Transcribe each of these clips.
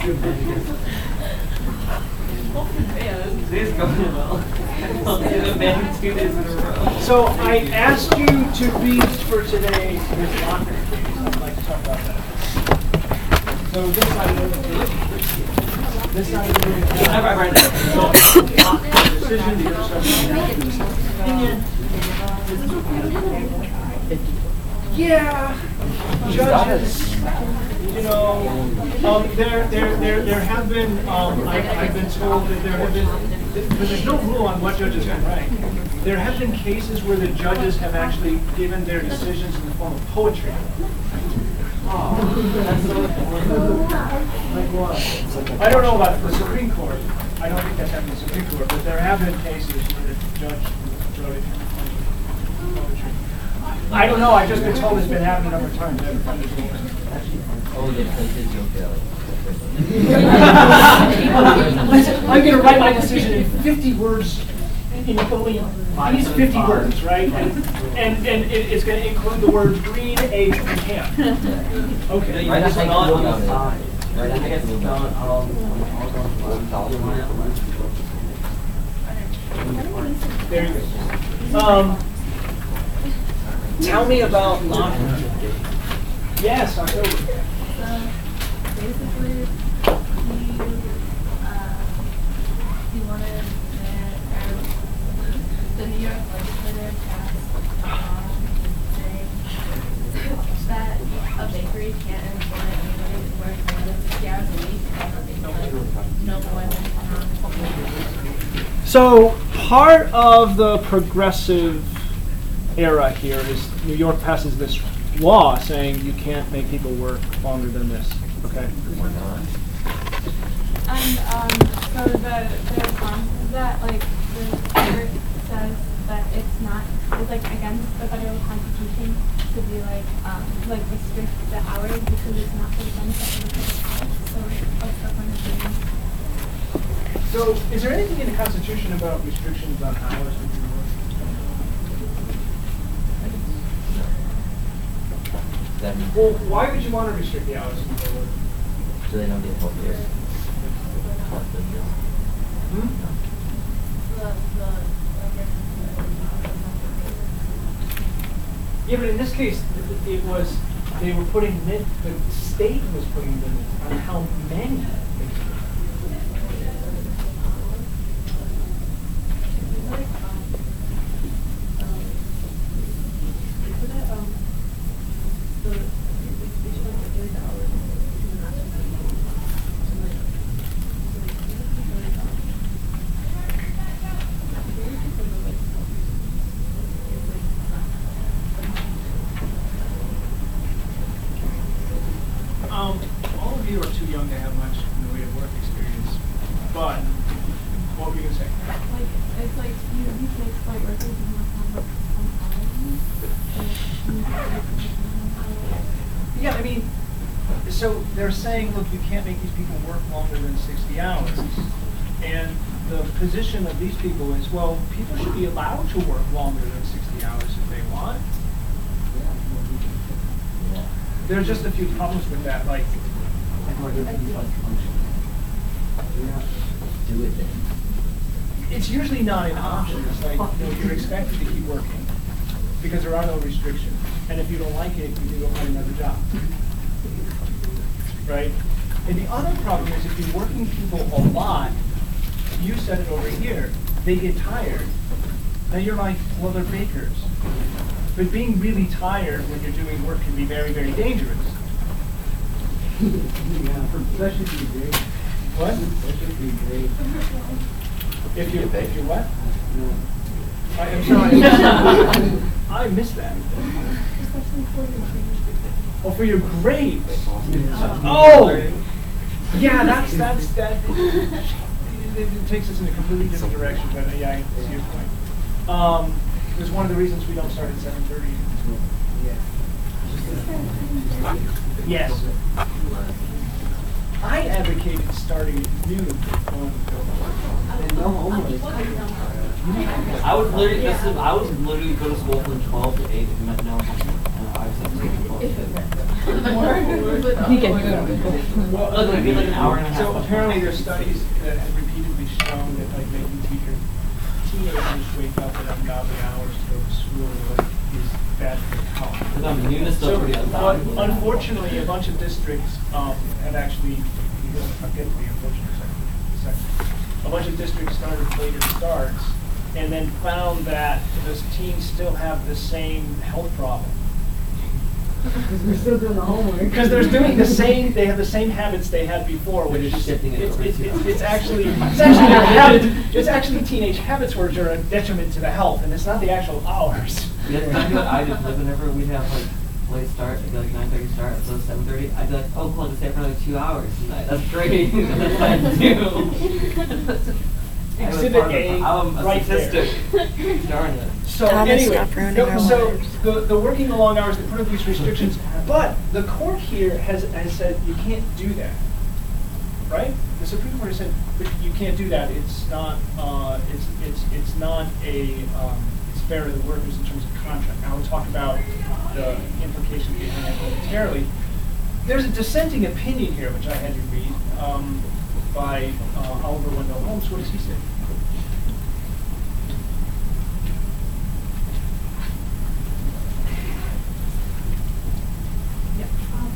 So I asked you to read for today this locker case. I'd like to talk about that. So this side of the room. This side of the room. Decision, the other side. Opinion. Yeah, judges. You know, there have been. I've been told that there have been. But there's no rule on what judges can write. There have been cases where the judges have actually given their decisions in the form of poetry. I don't know about the Supreme Court. I don't think that's happened in the Supreme Court, but there have been cases where the judge wrote it in the form of poetry. I don't know. I've just been told it's been happening a number of times. I haven't found it before. I'm going to write my decision in 50 words, in only these 50 words, right? And it's going to include the words green, egg, and ham. Okay. Right, that's there you go. Tell me about locker. Yes, October. So basically, he wanted the New York legislature passed a law saying that a bakery can't employ anybody who works more than 60 hours a week and no more than So part of the progressive era here is New York passes this law saying you can't make people work longer than this. Okay. And so the response is that like the court says that it's like against the federal constitution to be like restrict the hours because it's not for the benefit of the public health. So what's the point of doing? So is there anything in the Constitution about restrictions on hours when you work? Well, why would you want to restrict the hours when you work? So they don't get health care. Yeah, but in this case, it was they were putting the state was putting limits on how many. All of you are too young to have much in the way of work experience, but what were you going to say? It's like you can exploit workers and not have Yeah, I mean, so they're saying, look, you can't make these people work longer than 60 hours. And the position of these people is, well, people should be allowed to work longer than 60 hours if they want. There's just a few problems with that, like Do it then. it's usually not an option. It's like, you're expected to keep working because there are no restrictions. And if you don't like it, you can go find another job. Right? And the other problem is if you're working people a lot, you said it over here, they get tired. Now you're like, well, they're bakers. But being really tired when you're doing work can be very, very dangerous. Especially if you're great. What? Especially if you're great. If you what? No. I'm sorry. I missed that. Oh, for your grades. Oh, yeah. That. It takes us in a completely different direction. But yeah, I see your point. It's one of the reasons we don't start at 7:30. Yes. I advocated starting at noon. And no homework. I would literally go to school from 12 to 8 with no homework. 5, 7, 8 people. Well, Look, it'd be like an hour and a half. So apparently there's studies that have repeatedly shown that like making teenagers wake up at ungodly hours to go to school like, is bad for their health. But I mean, Eunice still pretty But unvaluable. unfortunately, a bunch of districts have actually, I'll get to the unfortunate second. A bunch of districts started later starts and then found that those teens still have the same health problem. Because we're still doing the homework. Because they're doing the same, they have the same habits they had before, They're which just is, shifting it over to- it's actually their habit, it's actually teenage habits which are a detriment to the health, and it's not the actual hours. Yeah, that's exactly what I did. Like whenever we'd have like late start, it'd be like 9:30 start, so 7:30. I'd be like, oh, cool, I can stay for like 2 hours tonight. That's great. That's what I do. Exhibit A, I'm a right there. statistic. Darn it. So Thomas, anyway, stop ruining our so lives. the working the long hours, they put up these restrictions, but the court here has said you can't do that, right? The Supreme Court has said you can't do that. It's not it's not it's fair to the workers in terms of contract. Now we'll talk about the implications behind that momentarily. There's a dissenting opinion here, which I had you read, by Oliver Wendell Holmes. What does he say?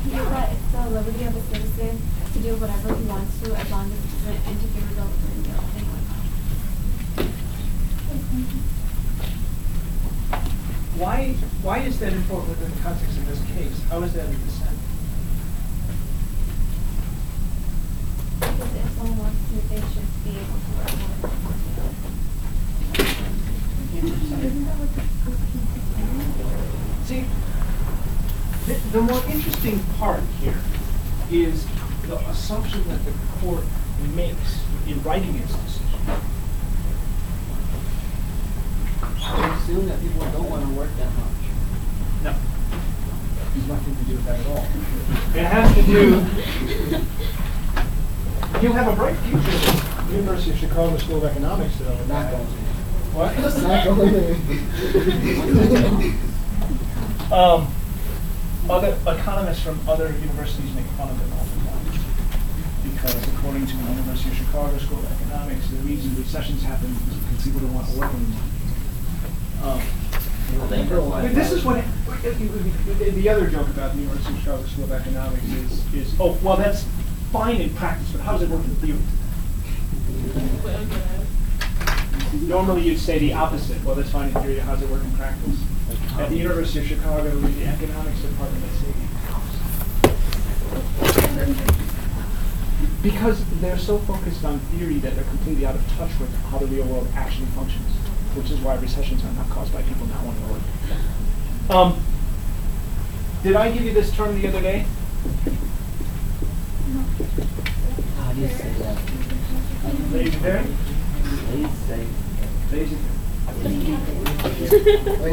He said that it's the liberty of a citizen to do whatever he wants to as long as it doesn't interfere with the liberty of anyone. Why is that important within the context of this case? How is that a dissent? Because if someone wants to, they should be able to work more. See, the more interesting part here is the assumption that the court makes in writing its decision. I assume that people don't want to work that much. No. There's nothing to do with that at all. It has to do. You have a bright future at the University of Chicago School of Economics, though. Not going to. What? Not going to. Other economists from other universities make fun of it all the time. Because according to the University of Chicago School of Economics, the reason recessions happen is because people don't want to work anymore. But this is what the other joke about the University of Chicago School of Economics is oh, well, that's fine in practice, but how does it work in theory? Normally you'd say the opposite. Well, that's fine in theory. How does it work in practice? At the University of Chicago, the economics department is saying because they're so focused on theory that they're completely out of touch with how the real world actually functions, which is why recessions are not caused by people not wanting to work. Did I give you this term the other day? How do you say that? Laissez-faire? Lazy.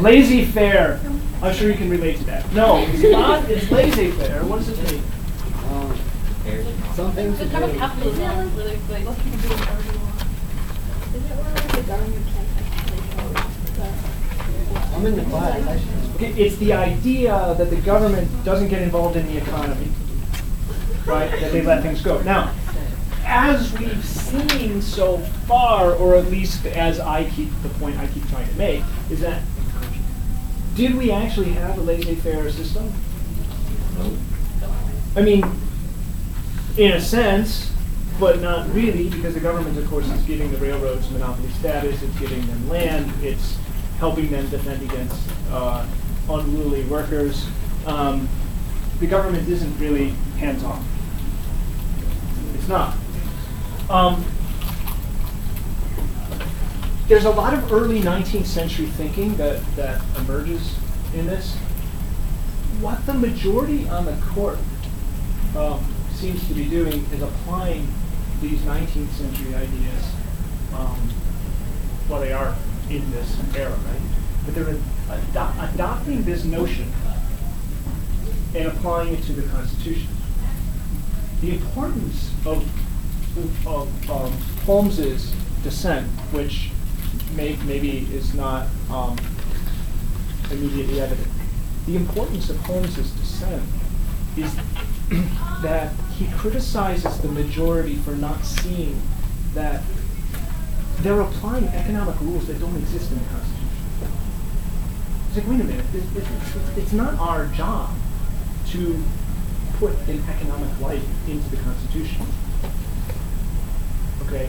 Laissez-faire. Laissez-faire. I'm sure you can relate to that. No, it's not. It's laissez-faire. What does it mean? Some things are great. Is it like what can you do whatever you want? Is it where like the government can't actually I'm in the class. I should. It's the idea that the government doesn't get involved in the economy, right? That they let things go. Now, as we've seen so far, or at least as the point I keep trying to make, is that did we actually have a laissez-faire system? No. I mean, in a sense, but not really, because the government, of course, is giving the railroads monopoly status, it's giving them land, it's helping them defend against unruly workers. The government isn't really hands-on. It's not. There's a lot of early 19th century thinking that emerges in this. What the majority on the court seems to be doing is applying these 19th century ideas. Well, they are in this era, right? But they're adopting this notion and applying it to the Constitution. The importance of Holmes's dissent, which maybe is not immediately evident, the importance of Holmes's dissent is that he criticizes the majority for not seeing that they're applying economic rules that don't exist in the Constitution. It's like, wait a minute, it's not our job to put an economic light into the Constitution. Okay?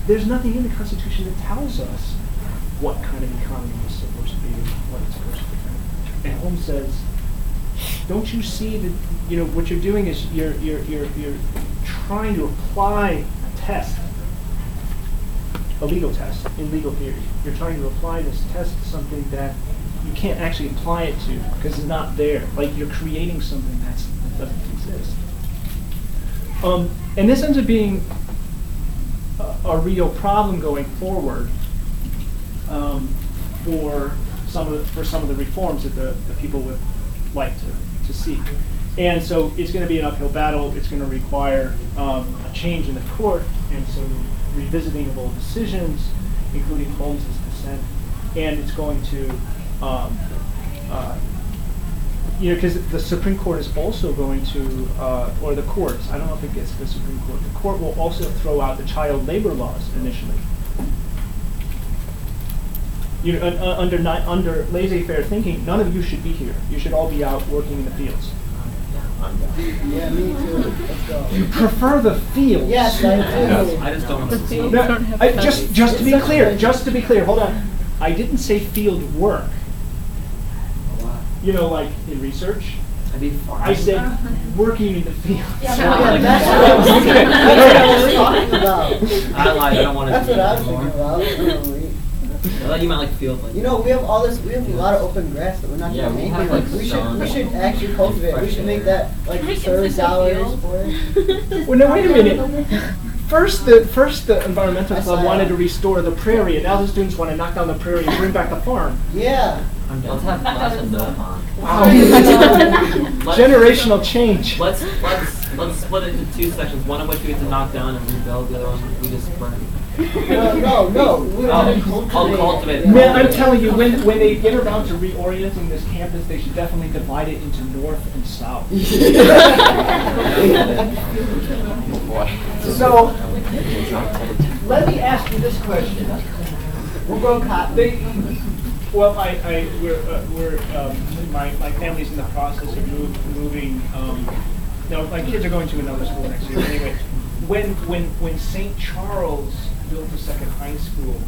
There's nothing in the Constitution that tells us what kind of economy is supposed to be and what it's supposed to be. And Holmes says, don't you see that, you know, what you're doing is you're trying to apply a test, a legal test in legal theory. You're trying to apply this test to something that you can't actually apply it to because it's not there. Like you're creating something that doesn't exist. And this ends up being a real problem going forward for some of the reforms that the people would like to see. And so it's going to be an uphill battle. It's going to require a change in the court and some revisiting of old decisions, including Holmes' dissent. And it's going to, because the Supreme Court is also going to, or the courts, I don't know if it gets to the Supreme Court, the court will also throw out the child labor laws initially. Under laissez-faire thinking, none of you should be here. You should all be out working in the fields. Yeah, me too. Let's go. You prefer the fields? Yes, I do. I just don't want to see. No, just to be clear, hold on. I didn't say field work. You know, like in research. I'd be fine. I said working in the fields. Yeah, that's what I was talking about. I lied. I don't want to That's do what I that was thinking anymore. about. I thought you meant like field like. You know, we have all this. We have a lot of open grass that we're not Yeah, doing we anything. have, like, Like, we sun. should actually cultivate. We should make that like service hours for it. Well, no, wait a minute. First, the environmental club wanted to restore the prairie, and now the students want to knock down the prairie and bring back the farm. Yeah. Let's have lessons though. Wow. Generational change. Let's split it into two sections. One of which we get to knock down and rebuild. The other one we just burn. No. We I'll cultivate. Man, I'm telling you, when they get around to reorienting this campus, they should definitely divide it into north and south. So, let me ask you this question. We'll grow cotton. My family's in the process of moving. No, my kids are going to another school next year. Anyway, when St. Charles built a second high school,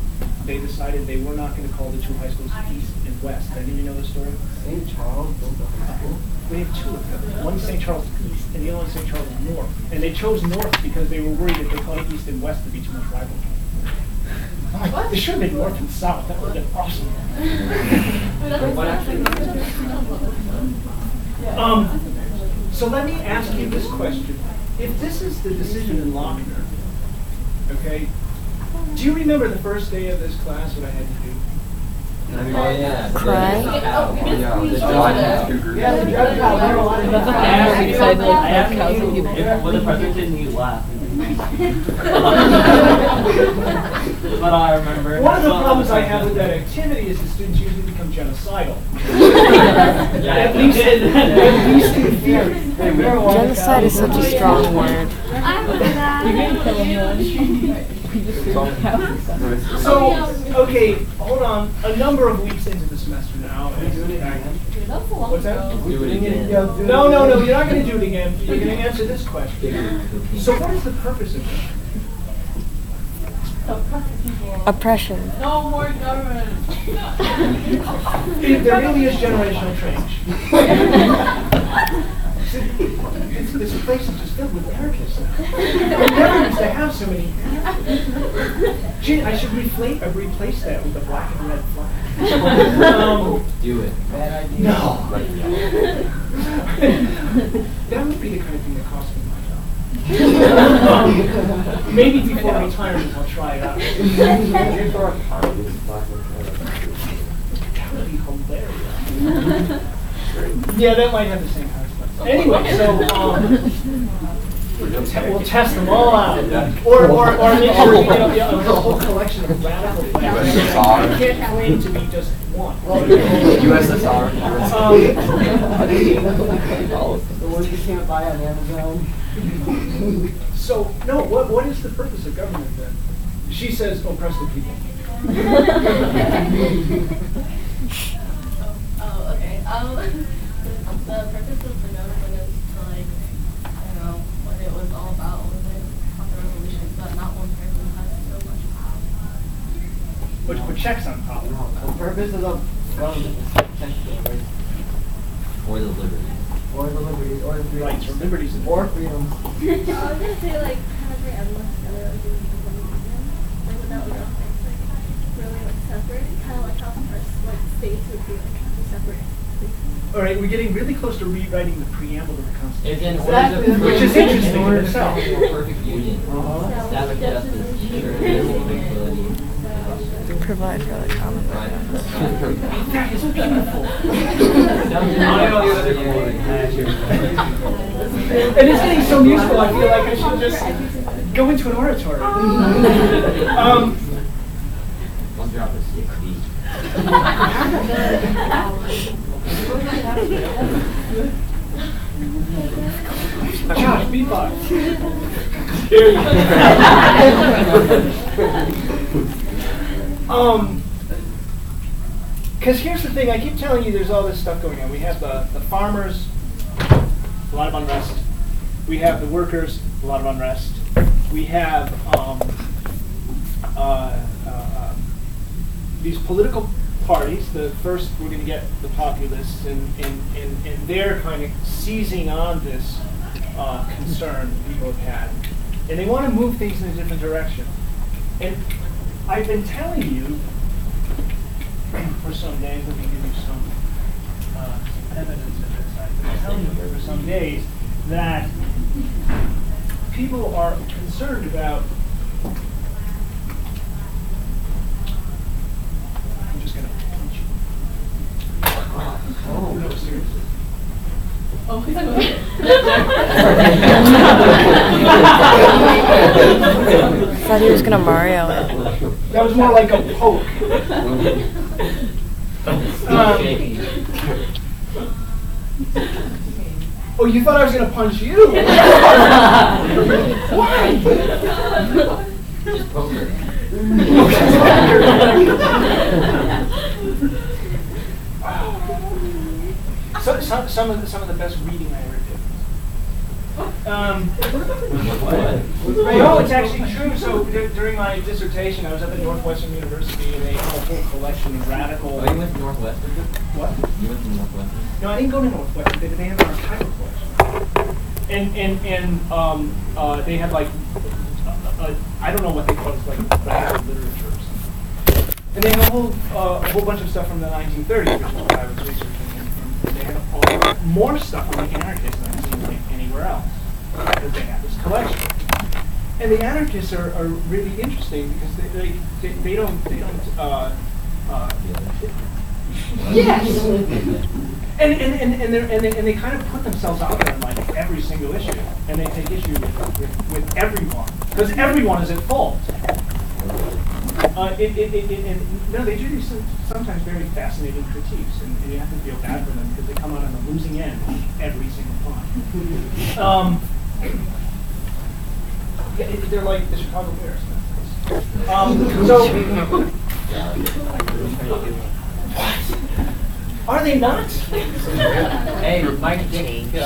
they decided they were not going to call the two high schools East and West. Any of you know the story? St. Charles built a high school. We have two of them. One St. Charles East and the other one St. Charles North. And they chose North because they were worried that they called it East and West to be too much rivalry. I'm like, they should have been North and South. That would have been awesome. What actually? So let me ask you this question. If this is the decision in Lochner, okay, do you remember the first day of this class, what I had to do? Oh yeah. Cry? Yeah, the When the president didn't, you laugh. But I remember. One of the problems I have with that activity is the students usually become genocidal. Yeah, At least in theory. Genocide is such a strong word. So, okay, hold on. A number of weeks into the semester now. What's that? Do it again. No, you're not going to do it again. You're going to answer this question. So what is the purpose of it? Oppression. No more government. There really is generational change. This place is just filled with anarchists now. We never used to have so many anarchists. Gee, I should replace that with a black and red flag. Do it. Bad idea. No. That would be the kind of thing that cost me my job. Maybe before retirement, I'll try it out. That would be hilarious. Yeah, that might have the same consequence. Anyway, so We'll test them all out. Or make sure we get a whole collection of radical facts. USSR. You can't claim to be just one. USSR. The ones you can't buy on Amazon. So, no, what is the purpose of government then? She says, oppress the people. Oh, okay. The purpose of the government is to, like, I don't know what it was all about was it on the revolution, but not one person has so much power. But put checks on power. The purpose of the government is to protect the rights. Or the liberty. Or the liberties, or the freedoms. Rights or liberties. Or freedoms. I was gonna say, like, kind of bring everyone together, like, in one region, like, without real things, like, really, like, separate, kind of like how first, like, states would be, like, separate. All right, we're getting really close to rewriting the preamble of the Constitution. Which is interesting in itself. Perfect union. Establish justice, ensure equality. Provide for the common good. That is beautiful. And it's getting so useful, I feel like I should just go into an oratory. One drop of 60. Josh, beatbox. There you go. Because here's the thing, I keep telling you there's all this stuff going on. We have the farmers, a lot of unrest. We have the workers, a lot of unrest. We have these political parties. The first, we're going to get the populists, and they're kind of seizing on this concern that people have had. And they want to move things in a different direction. And I've been telling you for some days, let me give you some evidence of this. I've been telling you for some days that people are concerned about. I'm just going to punch you. Oh, no, seriously. Oh, Thought he was gonna Mario it. That was more like a poke. Oh, you thought I was going to punch you? Why? Just poker. Some of the best reading I ever did. No, it's actually true. So during my dissertation, I was up at Northwestern University, and they had a whole collection of radical. Oh, you went to Northwestern? What? You went to Northwestern? No, I didn't go to Northwestern. They have an archival collection, and they had like I don't know what they call it, like radical literature or something. And they had a whole bunch of stuff from the 1930s, which is what I was researching. And they had more stuff on the anarchists than I've seen like anywhere else, because they have this collection. And the anarchists are really interesting because they don't yes. And they kind of put themselves out there in like every single issue, and they take issue with everyone because everyone is at fault. No, they do these sometimes very fascinating critiques, and you have to feel bad for them because they come out on the losing end every single time. They're like the Chicago Bears. Are they not? Hey, Mike Dick is a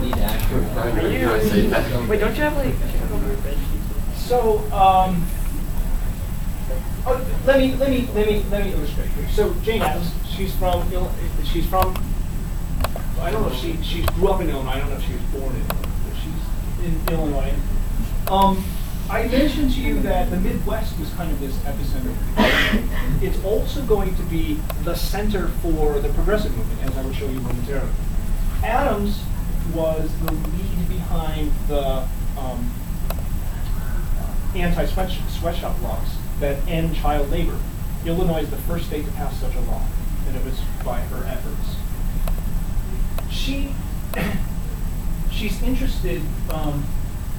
lead actor. Wait, don't you have like? So, let me illustrate here. So Jane Addams, she's from I don't know if she grew up in Illinois. I don't know if she was born in Illinois, but she's in Illinois. I mentioned to you that the Midwest was kind of this epicenter. It's also going to be the center for the progressive movement, as I will show you momentarily. Addams was the lead behind the anti-sweatshop laws that end child labor. Illinois is the first state to pass such a law, and it was by her efforts. She she's interested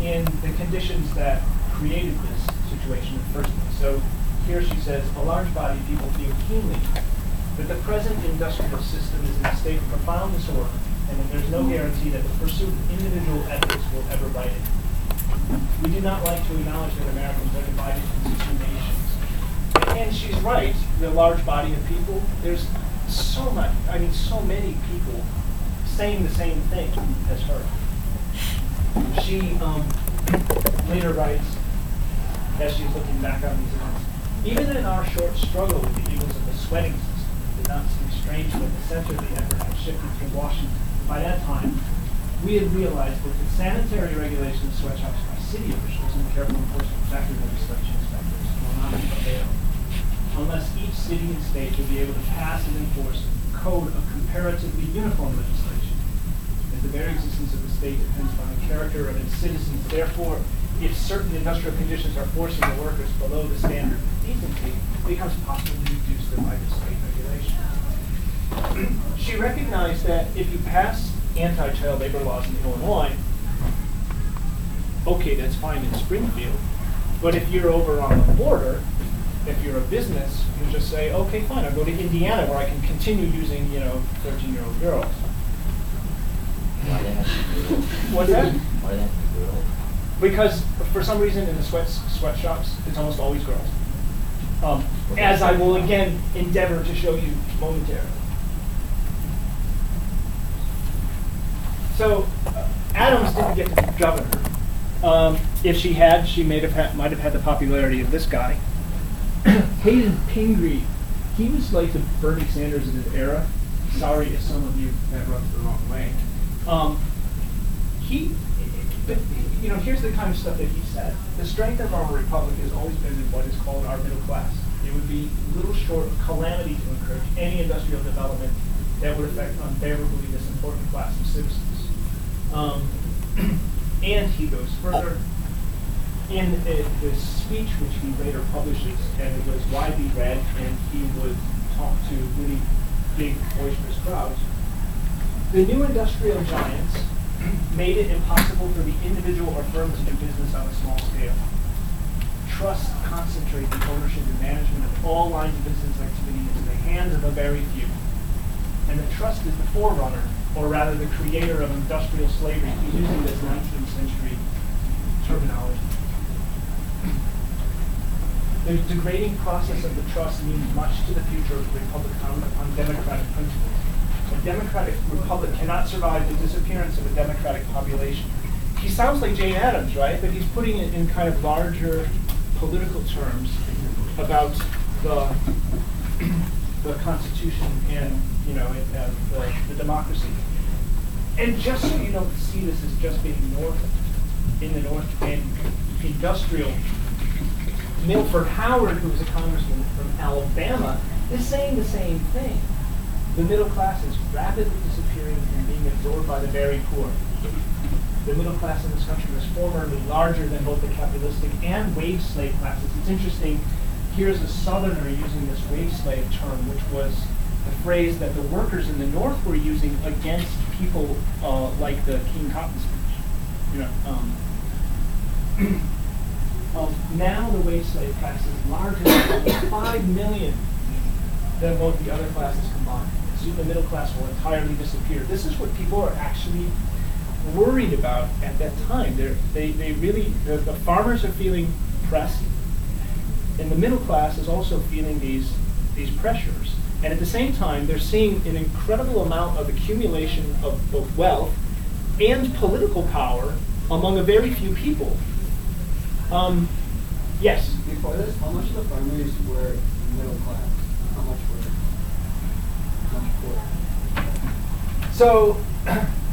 in the conditions that created this situation in the first place. So here she says, a large body of people feel keenly that the present industrial system is in a state of profound disorder, and that there's no guarantee that the pursuit of individual ethics will ever right it. We do not like to acknowledge that Americans are divided into two nations. And she's right, the large body of people, there's so much, I mean, so many people saying the same thing as her. She later writes, as she's looking back on these events, even in our short struggle with the evils of the sweating system, it did not seem strange that the center of the effort had shifted to Washington. By that time, we had realized that the sanitary regulation of sweatshops by city officials and careful enforcement of factory legislation inspectors will not avail, unless each city and state will be able to pass and enforce a code of comparatively uniform legislation, as the very existence of the state depends on the character of its citizens. Therefore, if certain industrial conditions are forcing the workers below the standard of decency, it becomes possible to reduce them by the state regulation. She recognized that if you pass anti-child labor laws in Illinois, okay, that's fine in Springfield, but if you're over on the border, if you're a business, you just say, okay, fine, I'll go to Indiana where I can continue using, 13-year-old girls. Why they have to be brutal? What's that? Why they have to be brutal? Because for some reason in the sweatshops, it's almost always girls. As I will again endeavor to show you momentarily. So Adams didn't get to be governor. If she had, she might have had the popularity of this guy. Hayden Pingree, he was like the Bernie Sanders of his era. Sorry if some of you have rubbed the wrong way. Here's the kind of stuff that he said. The strength of our republic has always been in what is called our middle class. It would be little short of calamity to encourage any industrial development that would affect unfavorably this important class of citizens. And he goes further. In this speech, which he later publishes, and it was widely read, and he would talk to really big, boisterous crowds, the new industrial giants made it impossible for the individual or firm to do business on a small scale. Trust concentrates the ownership and management of all lines of business activity into the hands of a very few. And the trust is the forerunner, or rather the creator of industrial slavery, using this 19th century terminology. The degrading process of the trust means much to the future of the republic on democratic principles. A democratic republic cannot survive the disappearance of a democratic population. He sounds like Jane Addams, right? But he's putting it in kind of larger political terms about the Constitution and the democracy. And just so you don't see this as just being in the North and industrial, Milford Howard, who was a congressman from Alabama, is saying the same thing. The middle class is rapidly disappearing and being absorbed by the very poor. The middle class in this country was formerly larger than both the capitalistic and wage slave classes. It's interesting, here's a Southerner using this wage slave term, which was the phrase that the workers in the North were using against people like the King Cotton speech. Now the wage slave class is larger than 5 million than both the other classes combined. Soon the middle class will entirely disappear. This is what people are actually worried about at that time. The farmers are feeling pressed, and the middle class is also feeling these pressures. And at the same time, they're seeing an incredible amount of accumulation of both wealth and political power among a very few people. Yes? Before this, how much of the farmers were middle class? How much were poor? So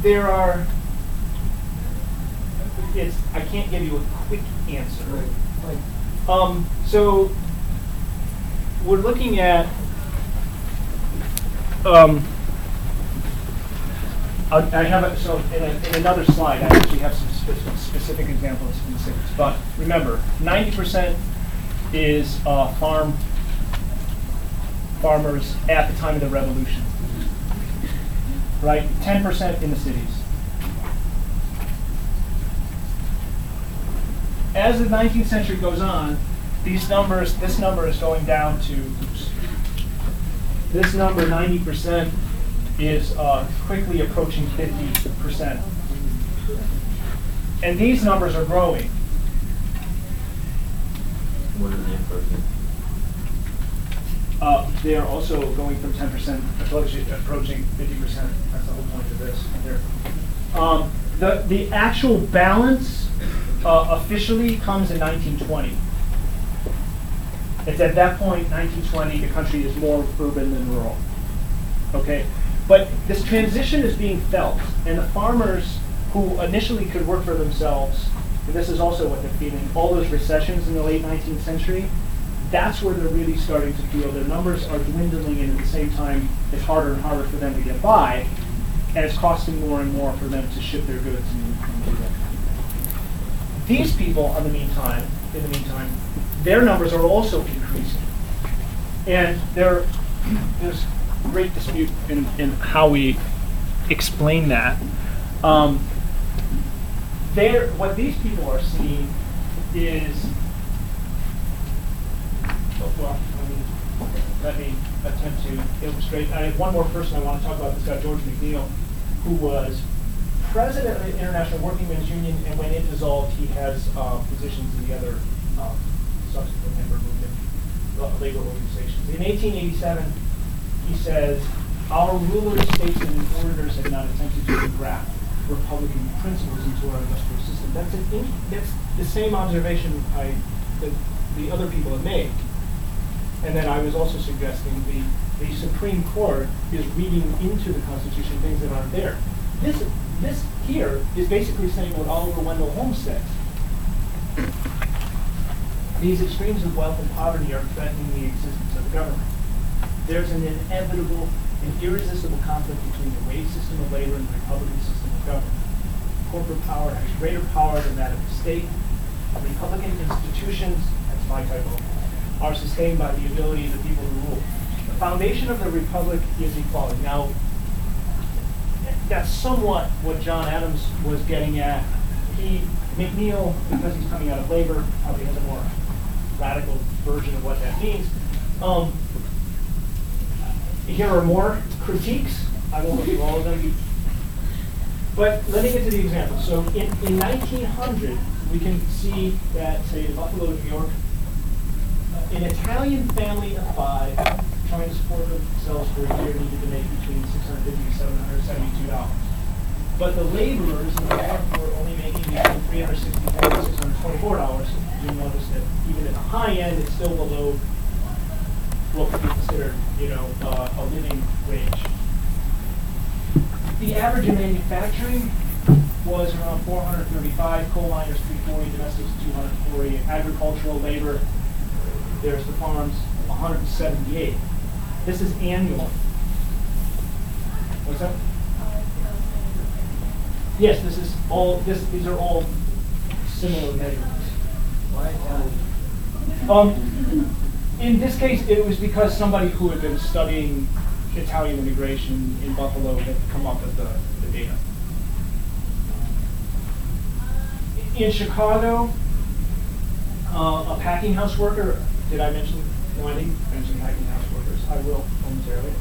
there are, I can't give you a quick answer. Right. So we're looking at I have so in another slide I actually have some specific examples in the cities. But remember, 90% is farmers at the time of the revolution, right? 10% in the cities. as the 19th century goes on, this number is going down to, oops, this number, 90%, is quickly approaching 50%. And these numbers are growing. What are the improvements? They are also going from 10% approaching 50%. That's the whole point of this here. The actual balance officially comes in 1920. It's at that point, 1920, the country is more urban than rural. Okay, but this transition is being felt, and the farmers who initially could work for themselves, and this is also what they're feeling, all those recessions in the late 19th century, that's where they're really starting to feel their numbers are dwindling, and at the same time, it's harder and harder for them to get by, and it's costing more and more for them to ship their goods and do that. These people, in the meantime, their numbers are also increasing. And there's great dispute in how we explain that. What these people are seeing is, let me attempt to illustrate. I have one more person I want to talk about, this guy, George McNeil, who was president of the International Working Men's Union, and when it dissolved, he has positions in the other subsequent member movement labor organizations. In 1887, he says, "Our rulers, statesmen, and orators have not attempted to engraft Republican principles into our industrial system." That's the same observation that the other people have made. And then I was also suggesting the Supreme Court is reading into the Constitution things that aren't there. This here is basically saying what Oliver Wendell Holmes says. These extremes of wealth and poverty are threatening the existence of the government. There's an inevitable and irresistible conflict between the wage system of labor and the Republican system of government. Corporate power has greater power than that of the state. Republican institutions, that's my typo, are sustained by the ability of the people to rule. The foundation of the republic is equality. Now, that's somewhat what John Adams was getting at. McNeil, because he's coming out of labor, probably has a more radical version of what that means. Here are more critiques. I won't go through all of them. But let me get to the example. So in 1900, we can see that, say, in Buffalo, New York, an Italian family of 5 trying to support themselves for a year needed to make between $650 to $772. But the laborers in New York were only making between $364 to $624. You'll notice that even at the high end, it's still below what would be considered, a living wage. The average in manufacturing was around 435, coal miners 340, domestics 240, agricultural labor, there's the farms, 178. This is annual. What's that? Yes, these are all similar measurements. Why In this case, it was because somebody who had been studying Italian immigration in Buffalo had come up with the data. In Chicago, a packing house worker, did I mention, no, I didn't mention packing house workers, I will momentarily.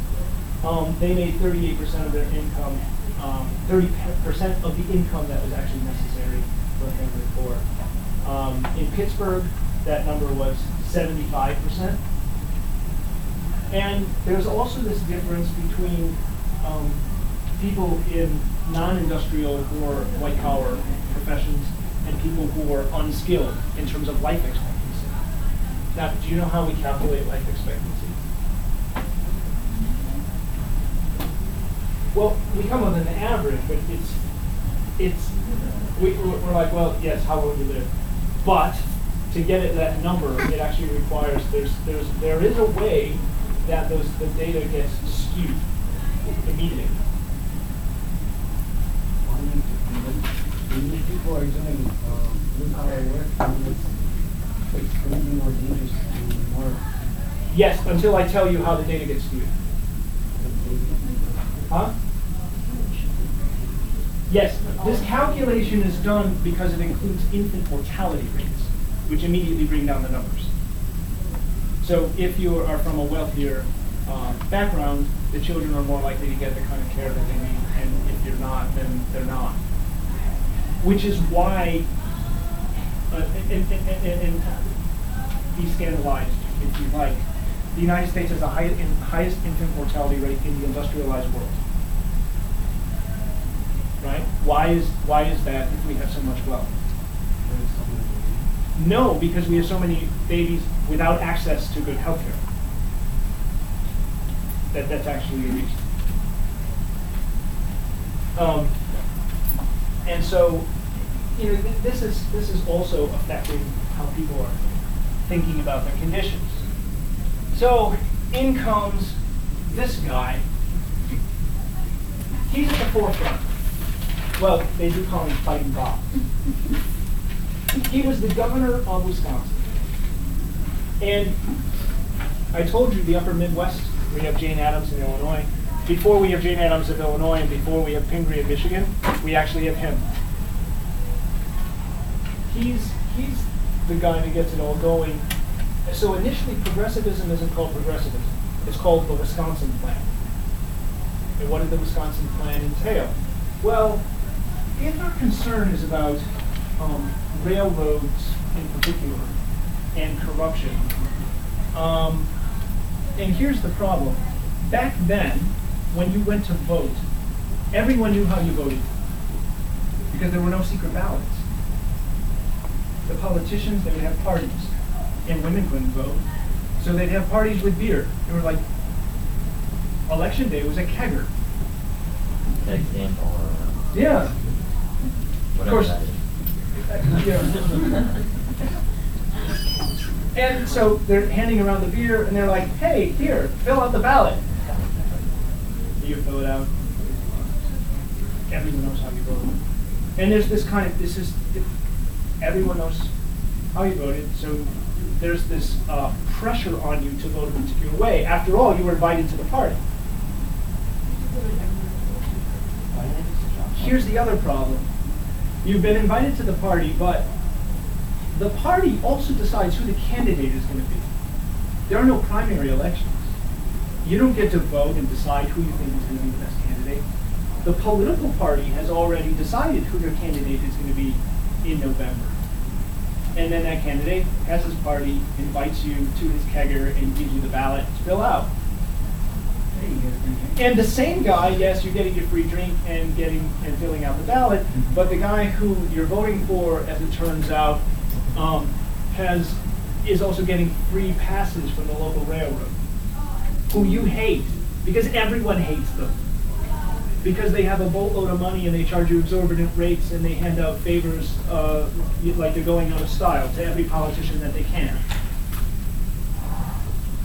They made 38% of their income, 30% of the income that was actually necessary for a family of 4. In Pittsburgh, that number was 75%. And there's also this difference between people in non-industrial or white-collar professions and people who are unskilled in terms of life expectancy. Now, do you know how we calculate life expectancy? Well, we come with an average, but we're like, well, yes, how will we live? But to get at that number, it actually requires there is a way that the data gets skewed immediately. When people are doing blue-collar work, it's going to be more dangerous and more. Yes, until I tell you how the data gets skewed. Huh? Yes, this calculation is done because it includes infant mortality rates, which immediately bring down the numbers. So if you are from a wealthier background, the children are more likely to get the kind of care that they need, and if you're not, then they're not. Which is why, and be scandalized if you like, the United States has the highest infant mortality rate in the industrialized world. Right? Why is that if we have so much wealth? No, because we have so many babies without access to good health care. That's actually a reason. And so, you know, this is also affecting how people are thinking about their conditions. So, in comes this guy. He's at the forefront. Well, they do call him Fighting Bob. He was the governor of Wisconsin. And I told you the upper Midwest, we have Jane Addams in Illinois. Before we have Jane Addams of Illinois and before we have Pingree of Michigan, we actually have him. He's the guy that gets it all going. So initially, progressivism isn't called progressivism. It's called the Wisconsin Plan. And what did the Wisconsin Plan entail? Well, if our concern is about railroads in particular and corruption, and here's the problem. Back then, when you went to vote, everyone knew how you voted because there were no secret ballots. The politicians, they would have parties, and women couldn't vote, so they'd have parties with beer. They were like, election day was a kegger. That example or Yeah. whatever course. that is. Yeah. And so they're handing around the beer, and they're like, hey, here, fill out the ballot. You fill it out. Everyone knows how you voted. And there's this kind of, everyone knows how you voted, so there's this pressure on you to vote a particular way. After all, you were invited to the party. Here's the other problem. You've been invited to the party, but the party also decides who the candidate is going to be. There are no primary elections. You don't get to vote and decide who you think is going to be the best candidate. The political party has already decided who their candidate is going to be in November. And then that candidate has his party, invites you to his kegger, and gives you the ballot to fill out. And the same guy, yes, you're getting your free drink and filling out the ballot, but the guy who you're voting for, as it turns out, is also getting free passes from the local railroad, who you hate, because everyone hates them. Because they have a boatload of money and they charge you exorbitant rates and they hand out favors like they're going out of style to every politician that they can.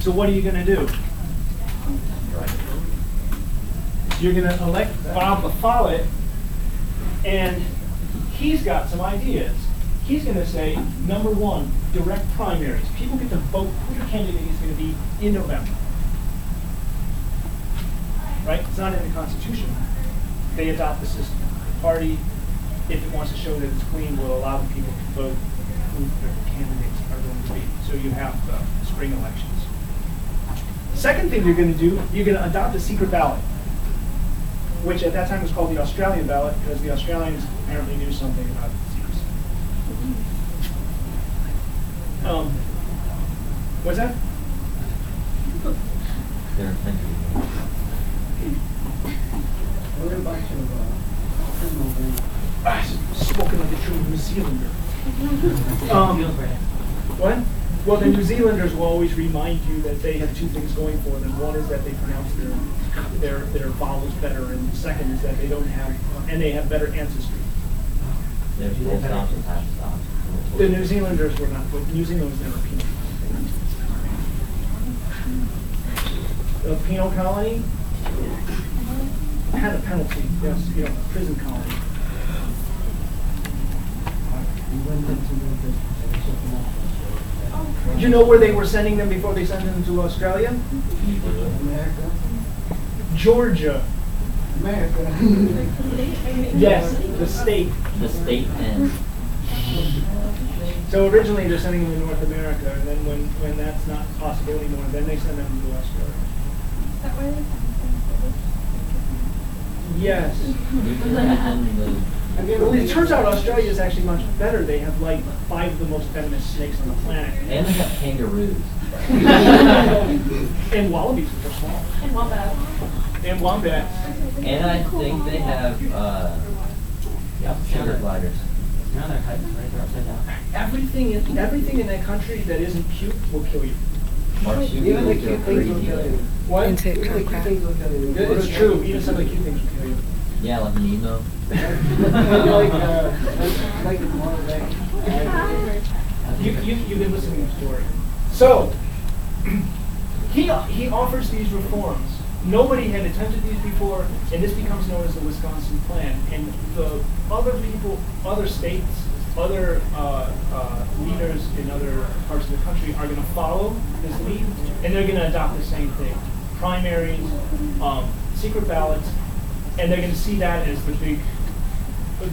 So what are you going to do? You're going to elect Bob the Follett, and he's got some ideas. He's going to say, number one, direct primaries. People get to vote who the candidate is going to be in November. Right? It's not in the Constitution. They adopt the system. The party, if it wants to show that it's clean, will allow the people to vote who their candidates are going to be. So you have spring elections. The second thing you're going to do, you're going to adopt a secret ballot, which at that time was called the Australian ballot because the Australians apparently knew something about secrecy. What's that? They're thinking. What about your Spoken like a true New Zealander. What? Well, the New Zealanders will always remind you that they have two things going for them. One is that they pronounce their vowels better, and the second is that they don't have, and they have better ancestry. There's full stops and half stops. The New Zealanders were not, New Zealand was never penal. The penal colony had a penalty, yes, prison colony. You know where they were sending them before they sent them to Australia? America? Georgia. America. Yes, the state. The state and. So originally they're sending them to North America, and then when that's not a possibility anymore, then they send them to Australia. Is that where they found Yes. And Well, it turns out Australia is actually much better. They have like 5 of the most venomous snakes on the planet. they have kangaroos. And wallabies, which are small. And wombats. And wombats. And I think they have sugar gliders. You're on their height, right? They're upside down. Everything in that country that isn't cute will kill you. Marsupial Even the are cute things will crazy. kill you. What? In TikTok Even the cute crap. things will kill you. It's true. Even some of the cute things will kill you. Yeah, like Nemo. Like the tomorrow day. You've been listening to the story. So, he offers these reforms. Nobody had attempted these before, and this becomes known as the Wisconsin Plan. And the other people, other states, other leaders in other parts of the country are going to follow this lead, and they're going to adopt the same thing. Primaries, secret ballots, and they're going to see that as the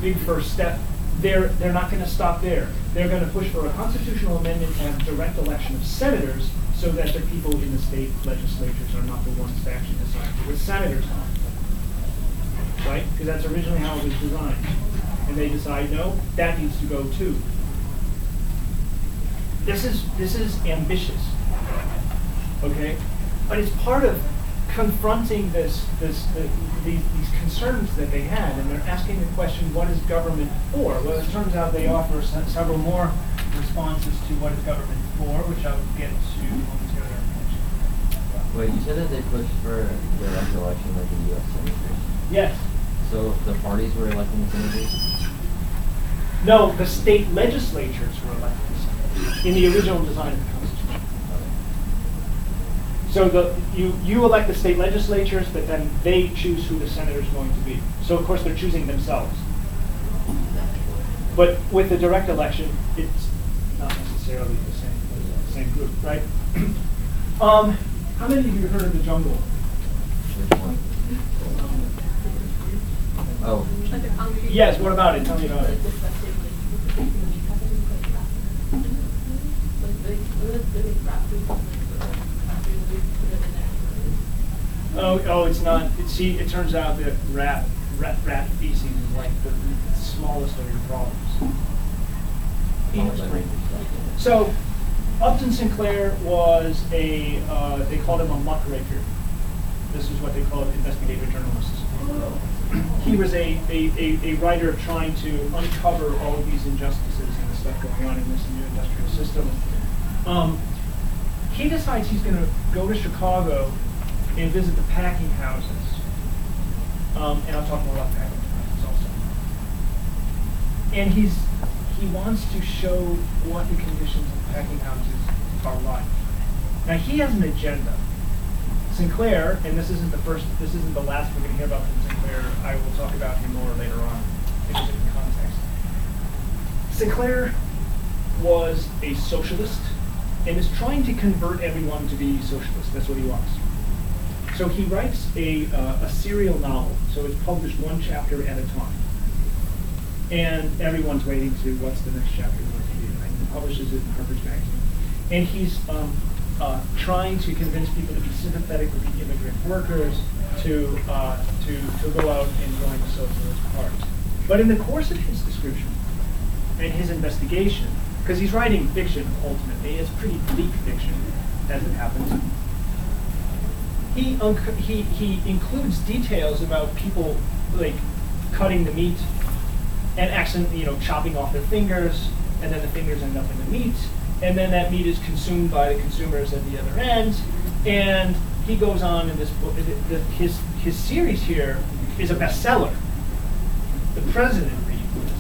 big first step. They're not going to stop there. They're going to push for a constitutional amendment and direct election of senators so that the people in the state legislatures are not the ones to actually decide with senators on. Right? Because that's originally how it was designed. And they decide, no, that needs to go too. This is ambitious. Okay? But it's part of confronting these concerns that they had, and they're asking the question, what is government for? Well, it turns out they offer several more responses to what is government for, which I will get to momentarily. Wait, you said that they pushed for direct election like the U.S. senators? Yes. So the parties were electing the senators? No, the state legislatures were elected in the original design of the Constitution. So you elect the state legislatures, but then they choose who the senator is going to be. So of course they're choosing themselves. But with the direct election, it's not necessarily the same group, right? How many of you heard of the jungle? Which one? Oh, Like a congregation. Yes. What about it? Tell me about it. Oh, it's not. See, it turns out that rat feces is like the smallest of your problems. So, Upton Sinclair was they called him a muckraker. This is what they call investigative journalists. He was a writer trying to uncover all of these injustices and the stuff going on in this new industrial system. He decides he's going to go to Chicago and visit the packing houses. And I'll talk more about packing houses also. And he wants to show what the conditions of packing houses are like. Now he has an agenda. Sinclair, and this isn't the last we're going to hear about from Sinclair. I will talk about him more later on in a different context. Sinclair was a socialist and is trying to convert everyone to be socialist. That's what he wants. So he writes a serial novel. So it's published one chapter at a time. And everyone's waiting to what's the next chapter going to be. Right? He publishes it in Harper's Magazine. And he's trying to convince people to be sympathetic with the immigrant workers, to go out and join the socialist party. But in the course of his description and his investigation, because he's writing fiction ultimately, it's pretty bleak fiction as it happens. He includes details about people like cutting the meat and accidentally, chopping off their fingers, and then the fingers end up in the meat, and then that meat is consumed by the consumers at the other end. And he goes on in this book. His series here is a bestseller. The president reads this.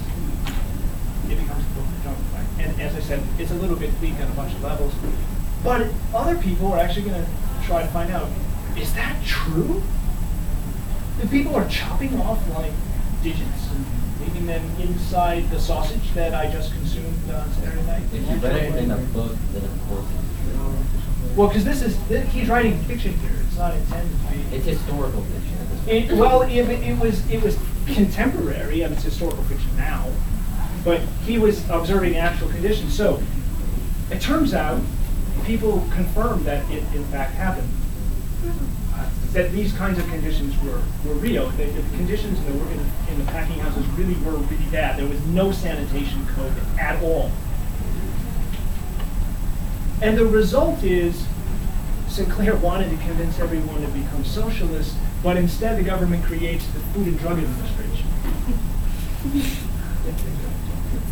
It becomes a book of junk, right? And as I said, it's a little bit bleak on a bunch of levels. But other people are actually going to try to find out, is that true? The people are chopping off like digits and leaving them inside the sausage that I just consumed on Saturday night. if you read it in a book, then of course it's true. Well, because he's writing fiction here. It's not intended to be. It's historical fiction at this It was contemporary, and it's historical fiction now, but he was observing actual conditions. So it turns out people confirmed that it in fact happened. That these kinds of conditions were real. That the conditions in the packing houses really were really bad. There was no sanitation code at all. And the result is Sinclair wanted to convince everyone to become socialists, but instead the government creates the Food and Drug Administration.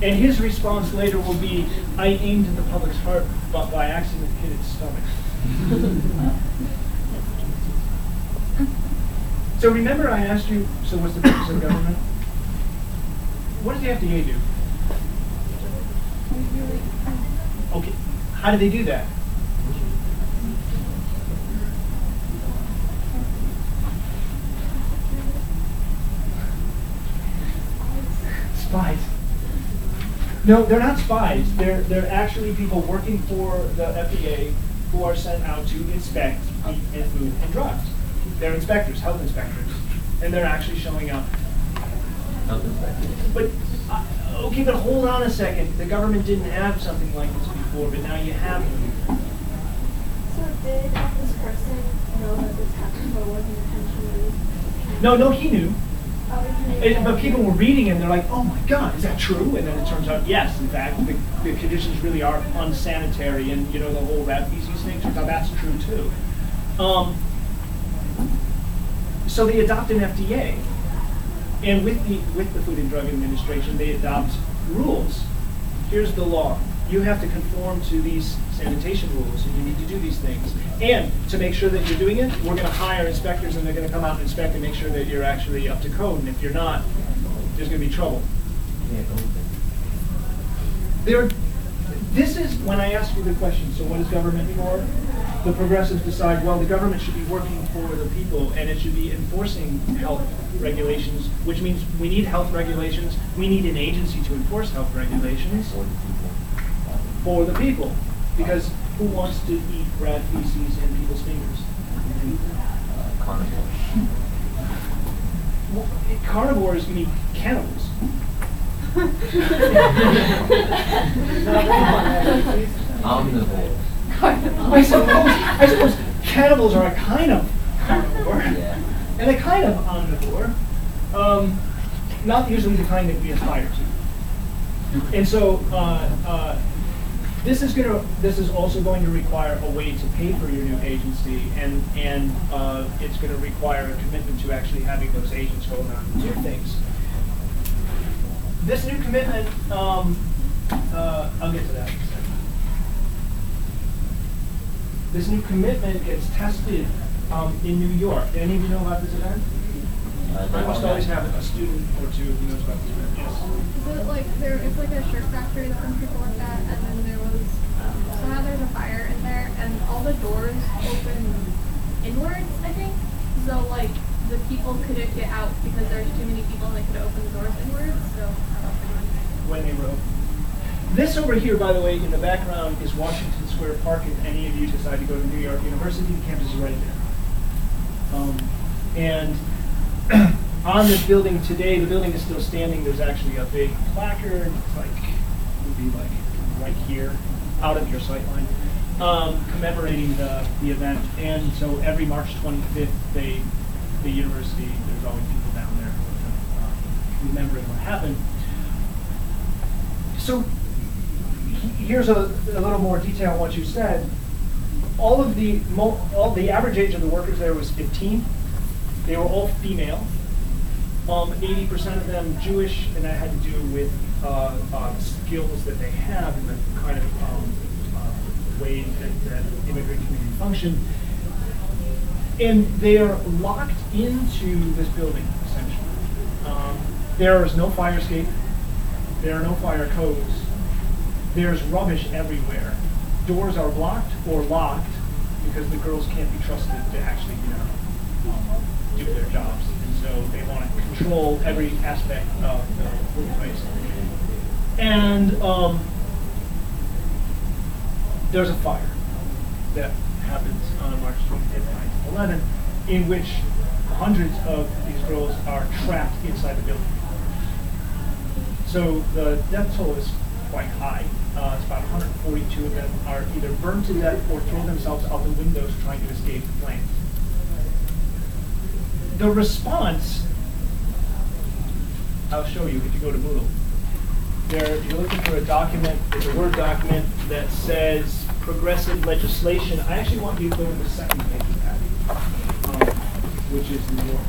And his response later will be, I aimed at the public's heart, but by accident hit its stomach. So remember I asked you, so what's the purpose of government? What does the FDA do? Okay, how do they do that? Spies. No, they're not spies. They're actually people working for the FDA who are sent out to inspect meat and food and drugs. They're inspectors, health inspectors, and they're actually showing up. Health inspectors. But okay, but hold on a second. The government didn't have something like this before, but now you have it. So did this person know that this happened, or was intentionally? No, he knew. Oh, But people were reading it and they're like, oh my God, is that true? And then it turns out, yes, in fact, the conditions really are unsanitary, and the whole rat feces thing, turns out that's true too. So they adopt an FDA, and with the Food and Drug Administration, they adopt rules. Here's the law. You have to conform to these sanitation rules, and you need to do these things. And to make sure that you're doing it, we're going to hire inspectors, and they're going to come out and inspect and make sure that you're actually up to code. And if you're not, there's going to be trouble. This is when I ask you the question, so what is government for? The progressives decide, well, the government should be working for the people, and it should be enforcing health regulations, which means we need health regulations. We need an agency to enforce health regulations for the people. Because who wants to eat rat feces and people's fingers? Carnivores. Well, carnivores mean cannibals. Omnivores. I suppose cannibals are a kind of carnivore, Yeah. and a kind of omnivore. Not usually the kind that we aspire to. And so this is also going to require a way to pay for your new agency, and it's going to require a commitment to actually having those agents go around and do things. This new commitment, I'll get to that in a second. This new commitment gets tested in New York. Do any of you know about this event? I must always have a student or two who knows about this event. Yes. Is it like it's like a shirt factory that some people work at, and then there was somehow there's a fire in there, and all the doors open inwards, I think. So like the people couldn't get out because there's too many people, and they could open the doors inwards. So When they wrote. This over here, by the way, in the background is Washington Square Park. If any of you decide to go to New York University, the campus is right there. And on this building today, the building is still standing. There's actually a big placard, would be like right here, out of your sight line, commemorating the event. And so every March 25th, the university, there's always people down there remembering what happened. So here's a little more detail on what you said. All the average age of the workers there was 15. They were all female. 80% of them Jewish, and that had to do with skills that they have and the kind of way that immigrant community function. And they are locked into this building, essentially. There is no fire escape. There are no fire codes. There's rubbish everywhere. Doors are blocked or locked because the girls can't be trusted to actually, do their jobs. And so they want to control every aspect of the workplace. And there's a fire that happens on March 25th, 1911, in which hundreds of these girls are trapped inside the building. So the death toll is quite high. It's about 142 of them are either burned to death or throw themselves out the windows trying to escape the flames. The response, I'll show you if you go to Moodle. You're looking for a document, it's a Word document that says progressive legislation. I actually want you to go to the second page of that, which is New York.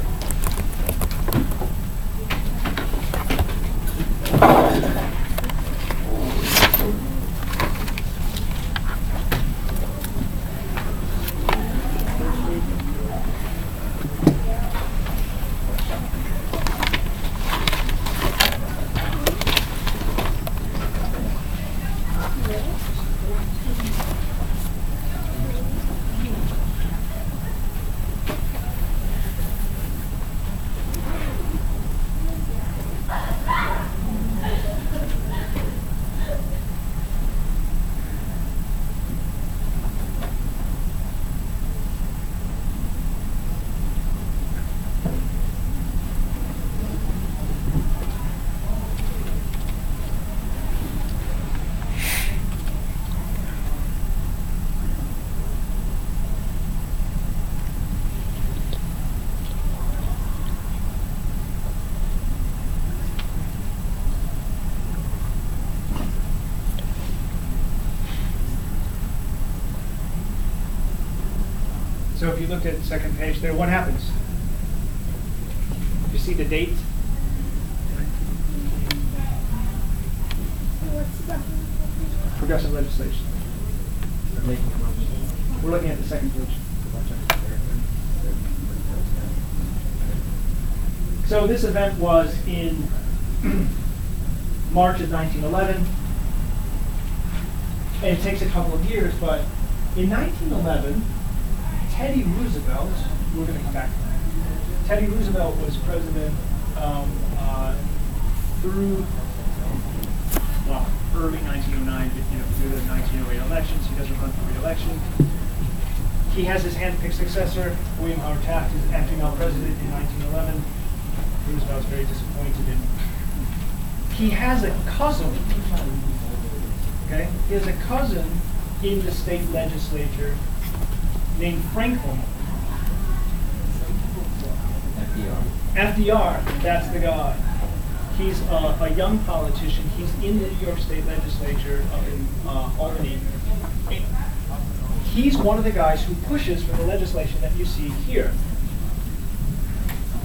So if you look at the second page there, what happens? You see the date? Progressive legislation. We're looking at the second page. So this event was in March of 1911. And it takes a couple of years, but in 1911, Teddy Roosevelt, we're going to come back to that. Teddy Roosevelt was president through, well, early 1909, through the 1908 elections. He doesn't run for re-election. He has his hand-picked successor, William Howard Taft, is acting now president in 1911. Roosevelt's very disappointed in. He has a cousin, okay? He has a cousin in the state legislature named Franklin. FDR, that's the guy. He's a young politician. He's in the New York State Legislature up in Albany. He's one of the guys who pushes for the legislation that you see here,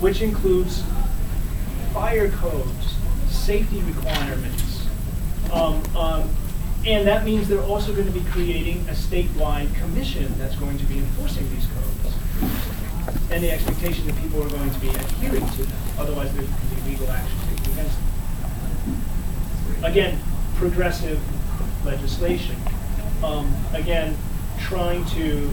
which includes fire codes, safety requirements, and that means they're also going to be creating a statewide commission that's going to be enforcing these codes. And the expectation that people are going to be adhering to them. Otherwise, there could be legal action taken against them. Again, progressive legislation. Again, trying to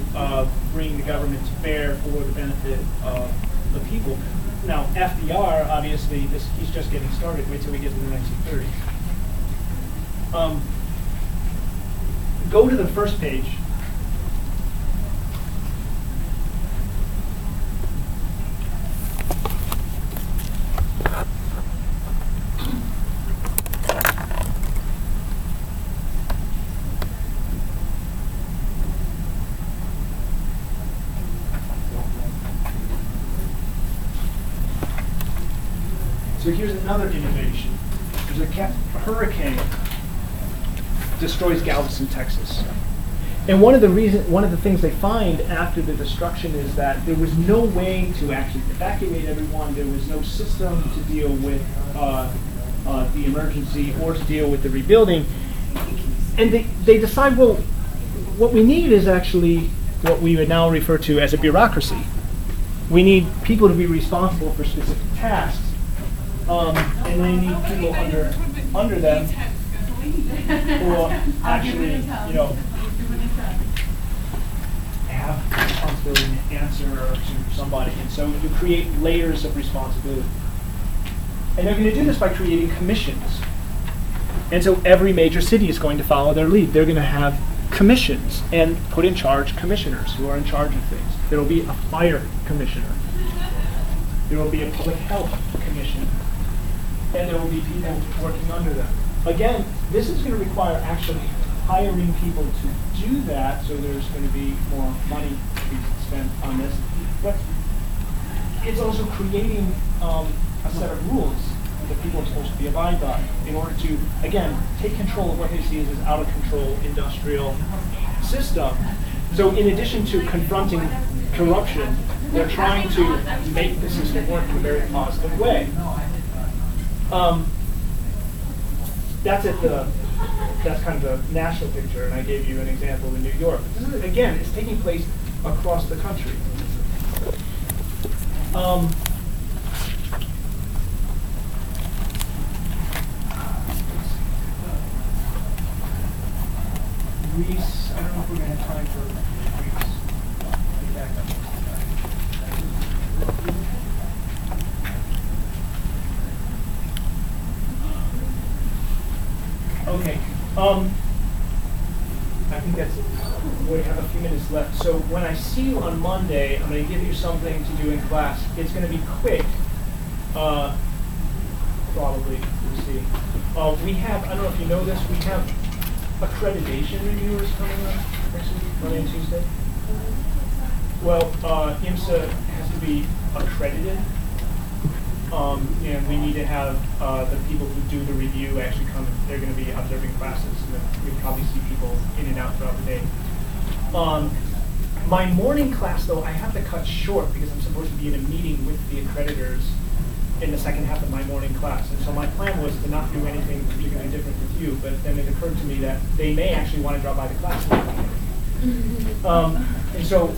bring the government to bear for the benefit of the people. Now, FDR, obviously, he's just getting started. Wait till we get to the 1930s. Go to the first page. So here's another innovation. There's a hurricane destroys Galveston, Texas. And one of the things they find after the destruction is that there was no way to actually evacuate everyone. There was no system to deal with the emergency or to deal with the rebuilding. And they decide, well, what we need is actually what we would now refer to as a bureaucracy. We need people to be responsible for specific tasks. And they need people under them who will actually, have responsibility and answer to somebody. And so you create layers of responsibility. And they're going to do this by creating commissions. And so every major city is going to follow their lead. They're going to have commissions and put in charge commissioners who are in charge of things. There will be a fire commissioner. There will be a public health commission, and there will be people working under them. Again, this is going to require actually hiring people to do that, so there's going to be more money to be spent on this. But it's also creating a set of rules that people are supposed to be abide by in order to, again, take control of what they see as this out of control industrial system. So in addition to confronting corruption, they're trying to make the system work in a very positive way. That's kind of the national picture, and I gave you an example in New York. This is, again, it's taking place across the country. Reese, I don't know if we're going to have time for Reese. Be back up. Okay. I think that's it. We have a few minutes left. So when I see you on Monday, I'm going to give you something to do in class. It's going to be quick. Probably. We'll see. We have, I don't know if you know this, we have accreditation reviewers coming up next week, Monday and Tuesday. Well, IMSA has to be accredited. And we need to have the people who do the review actually come. They're going to be observing classes, and then we probably see people in and out throughout the day. My morning class, though, I have to cut short because I'm supposed to be in a meeting with the accreditors in the second half of my morning class. And so my plan was to not do anything particularly different with you, but then it occurred to me that they may actually want to drop by the class. And so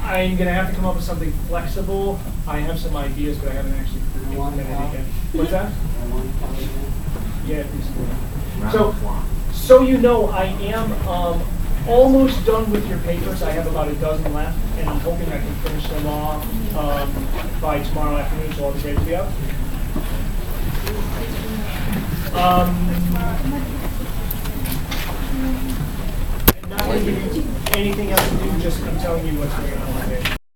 I'm going to have to come up with something flexible. I have some ideas, but I haven't actually implemented it yet. What's that? Yeah, please. So you know, I am almost done with your papers. I have about a dozen left, and I'm hoping I can finish them off by tomorrow afternoon, so I'll be ready to be out. Not anything else to do, just I'm telling you what's going on today.